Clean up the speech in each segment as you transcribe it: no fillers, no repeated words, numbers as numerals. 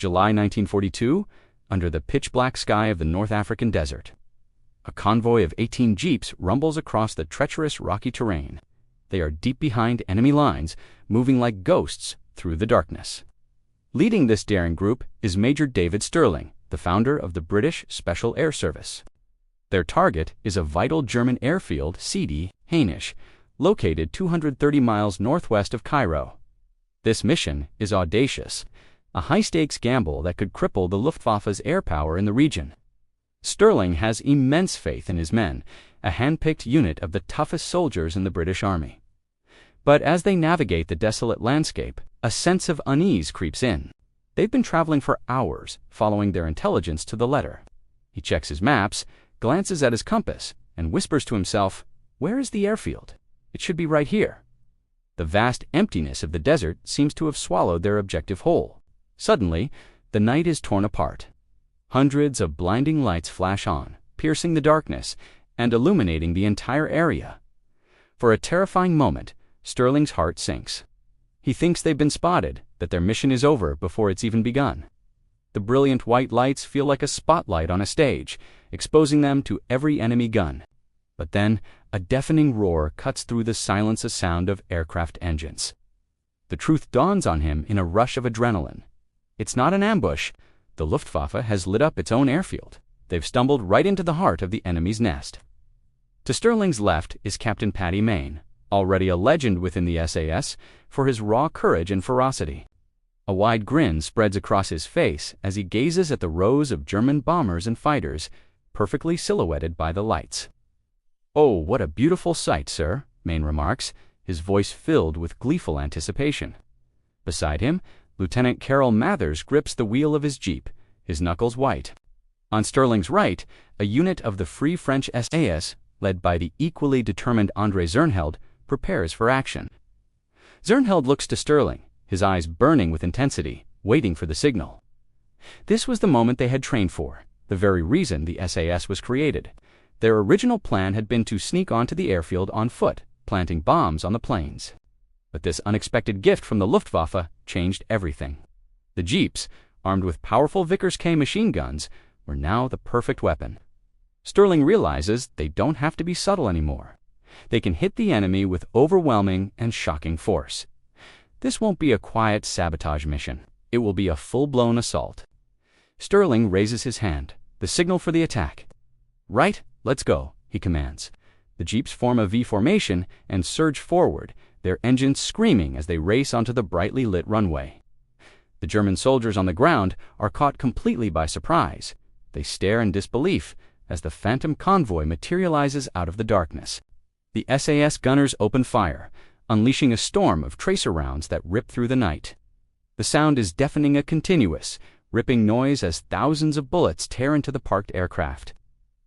July 1942, under the pitch-black sky of the North African desert. A convoy of 18 jeeps rumbles across the treacherous rocky terrain. They are deep behind enemy lines, moving like ghosts through the darkness. Leading this daring group is Major David Stirling, the founder of the British Special Air Service. Their target is a vital German airfield, Sidi Hainisch, located 230 miles northwest of Cairo. This mission is audacious, a high-stakes gamble that could cripple the Luftwaffe's air power in the region. Stirling has immense faith in his men, a hand-picked unit of the toughest soldiers in the British Army. But as they navigate the desolate landscape, a sense of unease creeps in. They've been traveling for hours, following their intelligence to the letter. He checks his maps, glances at his compass, and whispers to himself, "Where is the airfield? It should be right here." The vast emptiness of the desert seems to have swallowed their objective whole. Suddenly, the night is torn apart. Hundreds of blinding lights flash on, piercing the darkness and illuminating the entire area. For a terrifying moment, Stirling's heart sinks. He thinks they've been spotted, that their mission is over before it's even begun. The brilliant white lights feel like a spotlight on a stage, exposing them to every enemy gun. But then, a deafening roar cuts through the silence, a sound of aircraft engines. The truth dawns on him in a rush of adrenaline. It's not an ambush. The Luftwaffe has lit up its own airfield. They've stumbled right into the heart of the enemy's nest. To Stirling's left is Captain Paddy Mayne, already a legend within the SAS for his raw courage and ferocity. A wide grin spreads across his face as he gazes at the rows of German bombers and fighters, perfectly silhouetted by the lights. "Oh, what a beautiful sight, sir," Mayne remarks, his voice filled with gleeful anticipation. Beside him, Lieutenant Carroll Mathers grips the wheel of his jeep, his knuckles white. On Stirling's right, a unit of the Free French SAS, led by the equally determined André Zernheld, prepares for action. Zernheld looks to Stirling, his eyes burning with intensity, waiting for the signal. This was the moment they had trained for, the very reason the SAS was created. Their original plan had been to sneak onto the airfield on foot, planting bombs on the planes. But this unexpected gift from the Luftwaffe changed everything. The jeeps, armed with powerful Vickers K machine guns, were now the perfect weapon. Stirling realizes they don't have to be subtle anymore. They can hit the enemy with overwhelming and shocking force. This won't be a quiet sabotage mission. It will be a full-blown assault. Stirling raises his hand, the signal for the attack. "Right, let's go," he commands. The jeeps form a V formation and surge forward, their engines screaming as they race onto the brightly lit runway. The German soldiers on the ground are caught completely by surprise. They stare in disbelief as the phantom convoy materializes out of the darkness. The SAS gunners open fire, unleashing a storm of tracer rounds that rip through the night. The sound is deafening, a continuous, ripping noise as thousands of bullets tear into the parked aircraft.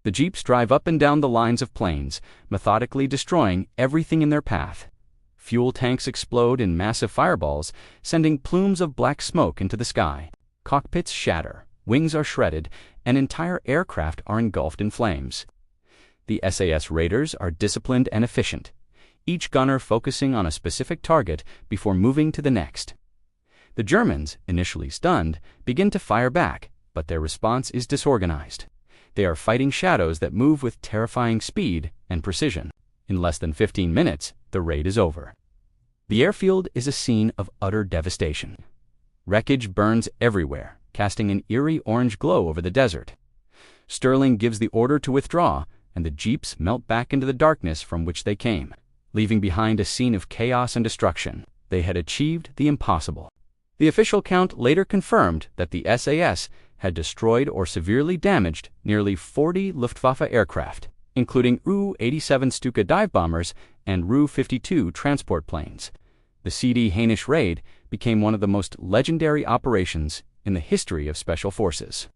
The jeeps drive up and down the lines of planes, methodically destroying everything in their path. Fuel tanks explode in massive fireballs, sending plumes of black smoke into the sky. Cockpits shatter, wings are shredded, and entire aircraft are engulfed in flames. The SAS raiders are disciplined and efficient, each gunner focusing on a specific target before moving to the next. The Germans, initially stunned, begin to fire back, but their response is disorganized. They are fighting shadows that move with terrifying speed and precision. In less than 15 minutes, the raid is over. The airfield is a scene of utter devastation. Wreckage burns everywhere, casting an eerie orange glow over the desert. Stirling gives the order to withdraw, and the jeeps melt back into the darkness from which they came, leaving behind a scene of chaos and destruction. They had achieved the impossible. The official count later confirmed that the SAS had destroyed or severely damaged nearly 40 Luftwaffe aircraft, including Ru-87 Stuka dive bombers and Ru-52 transport planes. The Sidi Hainisch raid became one of the most legendary operations in the history of special forces.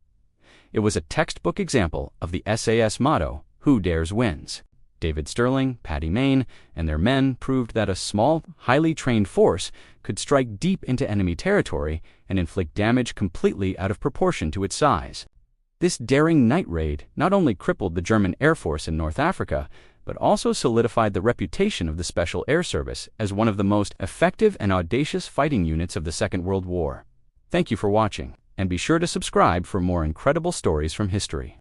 It was a textbook example of the SAS motto, "Who dares wins." David Stirling, Paddy Mayne, and their men proved that a small, highly trained force could strike deep into enemy territory and inflict damage completely out of proportion to its size. This daring night raid not only crippled the German Air Force in North Africa, but also solidified the reputation of the Special Air Service as one of the most effective and audacious fighting units of the Second World War. Thank you for watching, and and be sure to subscribe for more incredible stories from history.